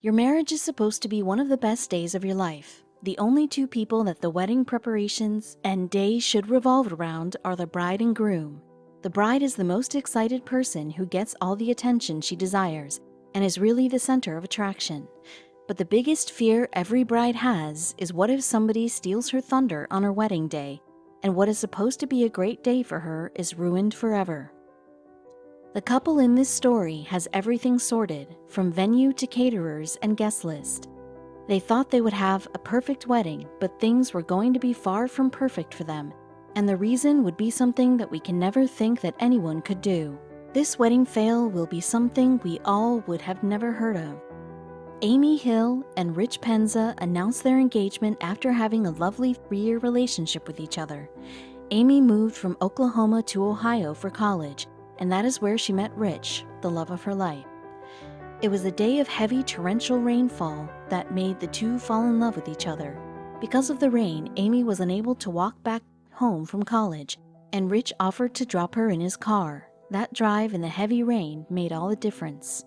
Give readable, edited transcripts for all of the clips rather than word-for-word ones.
Your marriage is supposed to be one of the best days of your life. The only two people that the wedding preparations and day should revolve around are the bride and groom. The bride is the most excited person who gets all the attention she desires and is really the center of attraction. But the biggest fear every bride has is what if somebody steals her thunder on her wedding day, and what is supposed to be a great day for her is ruined forever. The couple in this story has everything sorted, from venue to caterers and guest list. They thought they would have a perfect wedding, but things were going to be far from perfect for them, and the reason would be something that we can never think that anyone could do. This wedding fail will be something we all would have never heard of. Amy Hill and Rich Penza announced their engagement after having a lovely 3-year relationship with each other. Amy moved from Oklahoma to Ohio for college, and that is where she met Rich, the love of her life. It was a day of heavy torrential rainfall that made the two fall in love with each other. Because of the rain, Amy was unable to walk back home from college, and Rich offered to drop her in his car. That drive in the heavy rain made all the difference.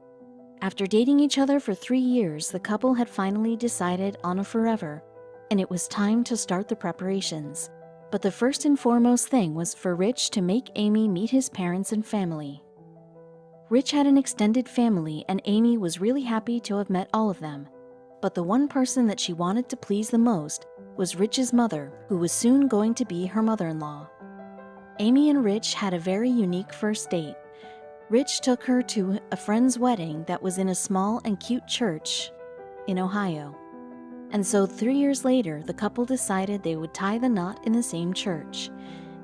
After dating each other for 3 years, the couple had finally decided on a forever, and it was time to start the preparations. But the first and foremost thing was for Rich to make Amy meet his parents and family. Rich had an extended family, and Amy was really happy to have met all of them. But the one person that she wanted to please the most was Rich's mother, who was soon going to be her mother-in-law. Amy and Rich had a very unique first date. Rich took her to a friend's wedding that was in a small and cute church in Ohio. And so 3 years later, the couple decided they would tie the knot in the same church.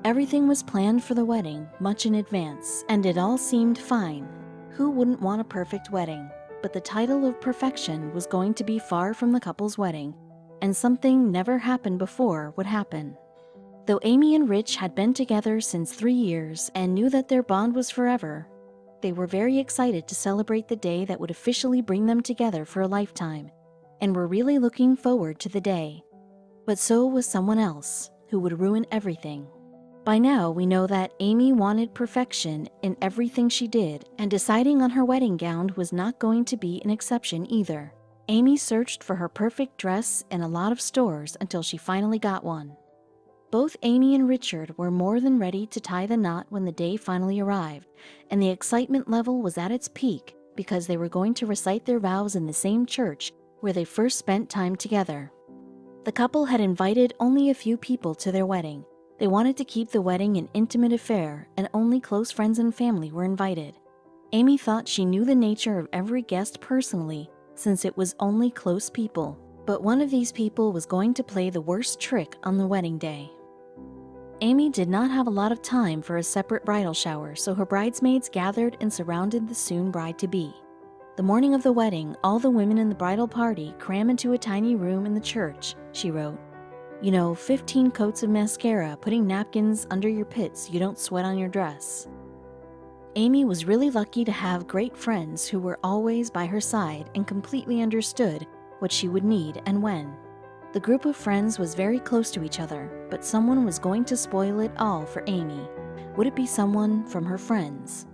Everything was planned for the wedding much in advance, and it all seemed fine. Who wouldn't want a perfect wedding? But the title of perfection was going to be far from the couple's wedding, and something never happened before would happen. Though Amy and Rich had been together since 3 years and knew that their bond was forever, they were very excited to celebrate the day that would officially bring them together for a lifetime, and were really looking forward to the day. But so was someone else, who would ruin everything. By now, we know that Amy wanted perfection in everything she did, and deciding on her wedding gown was not going to be an exception either. Amy searched for her perfect dress in a lot of stores until she finally got one. Both Amy and Richard were more than ready to tie the knot when the day finally arrived, and the excitement level was at its peak because they were going to recite their vows in the same church where they first spent time together. The couple had invited only a few people to their wedding. They wanted to keep the wedding an intimate affair, and only close friends and family were invited. Amy thought she knew the nature of every guest personally, since it was only close people. But one of these people was going to play the worst trick on the wedding day. Amy did not have a lot of time for a separate bridal shower, so her bridesmaids gathered and surrounded the soon bride-to-be. The morning of the wedding, all the women in the bridal party cram into a tiny room in the church, she wrote. 15 coats of mascara, putting napkins under your pits you don't sweat on your dress. Amy was really lucky to have great friends who were always by her side and completely understood what she would need and when. The group of friends was very close to each other, but someone was going to spoil it all for Amy. Would it be someone from her friends?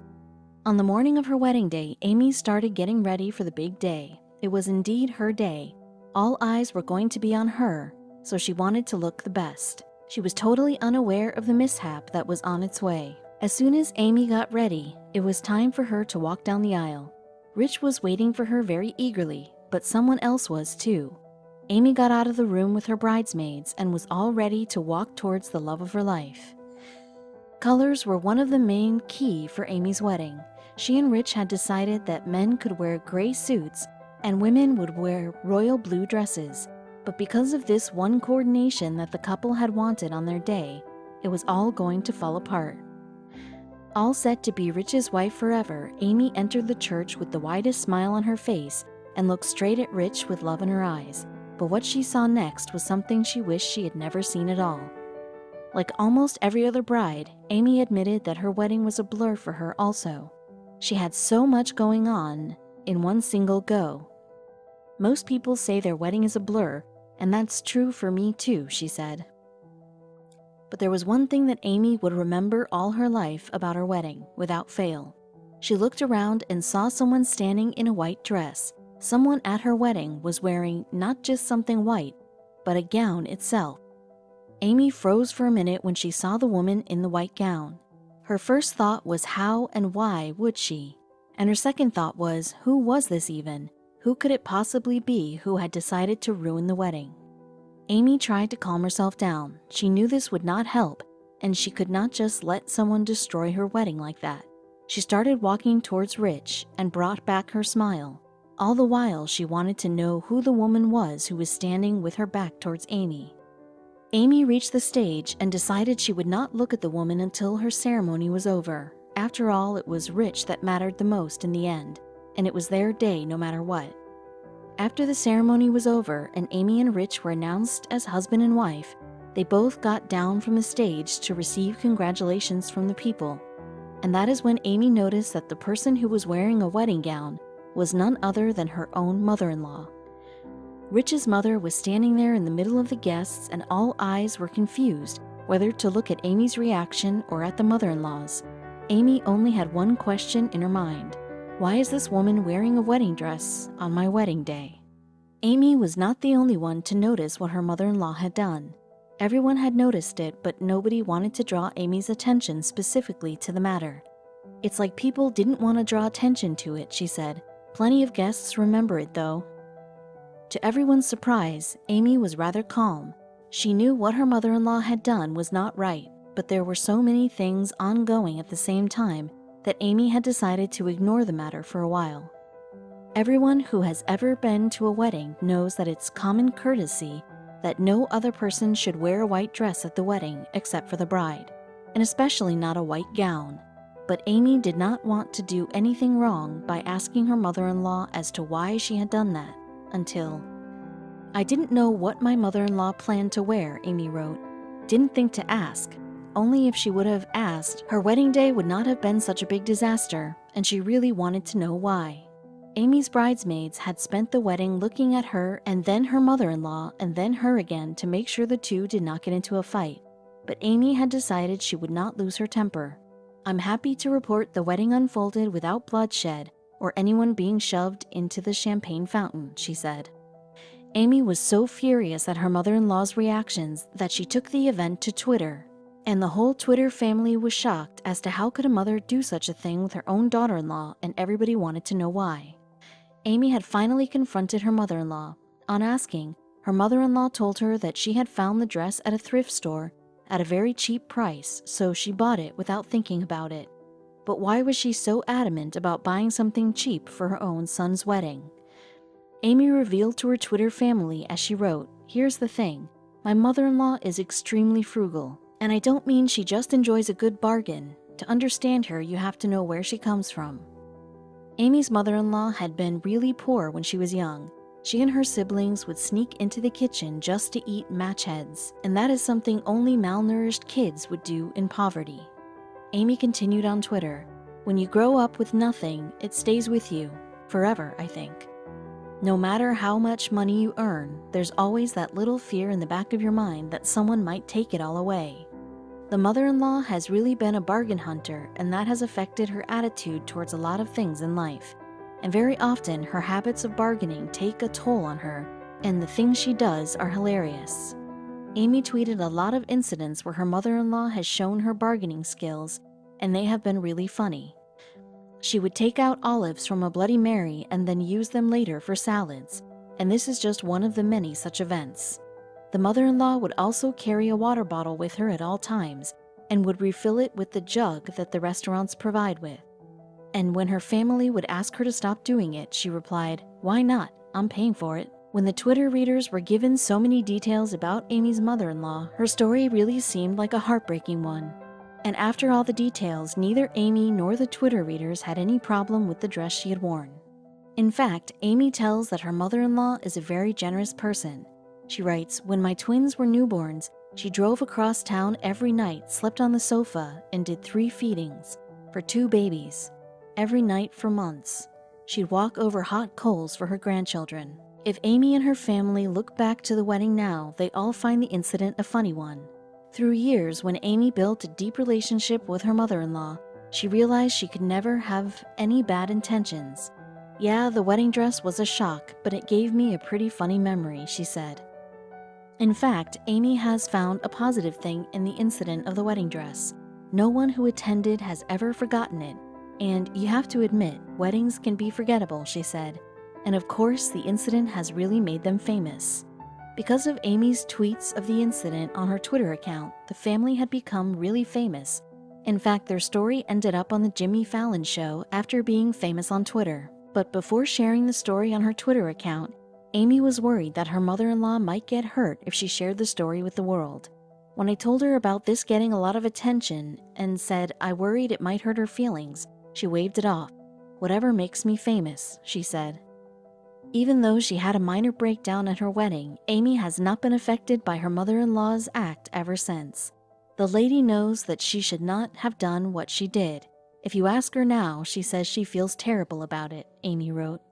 On the morning of her wedding day, Amy started getting ready for the big day. It was indeed her day. All eyes were going to be on her, so she wanted to look the best. She was totally unaware of the mishap that was on its way. As soon as Amy got ready, it was time for her to walk down the aisle. Rich was waiting for her very eagerly, but someone else was too. Amy got out of the room with her bridesmaids and was all ready to walk towards the love of her life. Colors were one of the main key for Amy's wedding. She and Rich had decided that men could wear gray suits and women would wear royal blue dresses. But because of this one coordination that the couple had wanted on their day, it was all going to fall apart. All set to be Rich's wife forever, Amy entered the church with the widest smile on her face and looked straight at Rich with love in her eyes. But what she saw next was something she wished she had never seen at all. Like almost every other bride, Amy admitted that her wedding was a blur for her also. She had so much going on in one single go. Most people say their wedding is a blur, and that's true for me too, she said. But there was one thing that Amy would remember all her life about her wedding, without fail. She looked around and saw someone standing in a white dress. Someone at her wedding was wearing not just something white, but a gown itself. Amy froze for a minute when she saw the woman in the white gown. Her first thought was how and why would she? And her second thought was, who was this even? Who could it possibly be who had decided to ruin the wedding? Amy tried to calm herself down. She knew this would not help, and she could not just let someone destroy her wedding like that. She started walking towards Rich and brought back her smile. All the while, she wanted to know who the woman was who was standing with her back towards Amy. Amy reached the stage and decided she would not look at the woman until her ceremony was over. After all, it was Rich that mattered the most in the end, and it was their day no matter what. After the ceremony was over and Amy and Rich were announced as husband and wife, they both got down from the stage to receive congratulations from the people. And that is when Amy noticed that the person who was wearing a wedding gown was none other than her own mother-in-law. Rich's mother was standing there in the middle of the guests, and all eyes were confused whether to look at Amy's reaction or at the mother-in-law's. Amy only had one question in her mind. Why is this woman wearing a wedding dress on my wedding day? Amy was not the only one to notice what her mother-in-law had done. Everyone had noticed it, but nobody wanted to draw Amy's attention specifically to the matter. It's like people didn't want to draw attention to it, she said. Plenty of guests remember it though. To everyone's surprise, Amy was rather calm. She knew what her mother-in-law had done was not right, but there were so many things ongoing at the same time that Amy had decided to ignore the matter for a while. Everyone who has ever been to a wedding knows that it's common courtesy that no other person should wear a white dress at the wedding except for the bride, and especially not a white gown. But Amy did not want to do anything wrong by asking her mother-in-law as to why she had done that, until... I didn't know what my mother-in-law planned to wear, Amy wrote. Didn't think to ask. Only if she would have asked, her wedding day would not have been such a big disaster, and she really wanted to know why. Amy's bridesmaids had spent the wedding looking at her and then her mother-in-law and then her again to make sure the two did not get into a fight. But Amy had decided she would not lose her temper. I'm happy to report the wedding unfolded without bloodshed or anyone being shoved into the champagne fountain, she said. Amy was so furious at her mother-in-law's reactions that she took the event to Twitter. And the whole Twitter family was shocked as to how could a mother do such a thing with her own daughter-in-law, and everybody wanted to know why. Amy had finally confronted her mother-in-law. On asking, her mother-in-law told her that she had found the dress at a thrift store at a very cheap price, so she bought it without thinking about it. But why was she so adamant about buying something cheap for her own son's wedding? Amy revealed to her Twitter family as she wrote, "Here's the thing, my mother-in-law is extremely frugal. And I don't mean she just enjoys a good bargain. To understand her, you have to know where she comes from." Amy's mother-in-law had been really poor when she was young. She and her siblings would sneak into the kitchen just to eat match heads, and that is something only malnourished kids would do in poverty. Amy continued on Twitter, "When you grow up with nothing, it stays with you. Forever, I think. No matter how much money you earn, there's always that little fear in the back of your mind that someone might take it all away." The mother-in-law has really been a bargain hunter, and that has affected her attitude towards a lot of things in life. And very often, her habits of bargaining take a toll on her, and the things she does are hilarious. Amy tweeted a lot of incidents where her mother-in-law has shown her bargaining skills, and they have been really funny. She would take out olives from a Bloody Mary and then use them later for salads, and this is just one of the many such events. The mother-in-law would also carry a water bottle with her at all times and would refill it with the jug that the restaurants provide with. And when her family would ask her to stop doing it, she replied, "Why not? I'm paying for it." When the Twitter readers were given so many details about Amy's mother-in-law, her story really seemed like a heartbreaking one. And after all the details, neither Amy nor the Twitter readers had any problem with the dress she had worn. In fact, Amy tells that her mother-in-law is a very generous person. She writes, "When my twins were newborns, she drove across town every night, slept on the sofa, and did 3 feedings for 2 babies. Every night for months. She'd walk over hot coals for her grandchildren." If Amy and her family look back to the wedding now, they all find the incident a funny one. Through years, when Amy built a deep relationship with her mother-in-law, she realized she could never have any bad intentions. "Yeah, the wedding dress was a shock, but it gave me a pretty funny memory," she said. In fact, Amy has found a positive thing in the incident of the wedding dress. No one who attended has ever forgotten it. And you have to admit, weddings can be forgettable, she said. And of course, the incident has really made them famous. Because of Amy's tweets of the incident on her Twitter account, the family had become really famous. In fact, their story ended up on the Jimmy Fallon show after being famous on Twitter. But before sharing the story on her Twitter account, Amy was worried that her mother-in-law might get hurt if she shared the story with the world. When I told her about this getting a lot of attention and said I worried it might hurt her feelings, she waved it off. "Whatever makes me famous," she said. Even though she had a minor breakdown at her wedding, Amy has not been affected by her mother-in-law's act ever since. The lady knows that she should not have done what she did. If you ask her now, she says she feels terrible about it, Amy wrote.